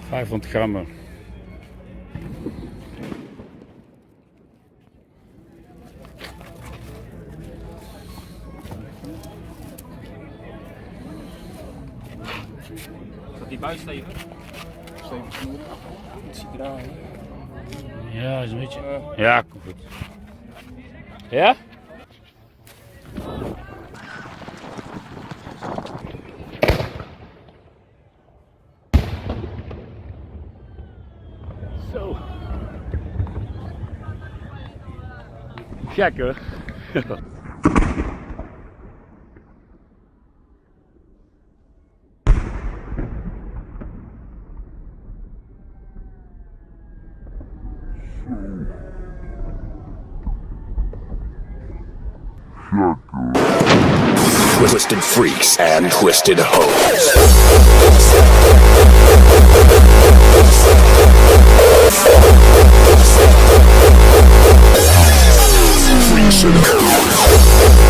500 gram. Gaat die buis stevig? Stevig. Het ziet eraan. Ja, is een beetje. Ja, komt goed. Ja? Zo. Gek hoor. Twisted freaks and twisted hoes. Freaks and hoes.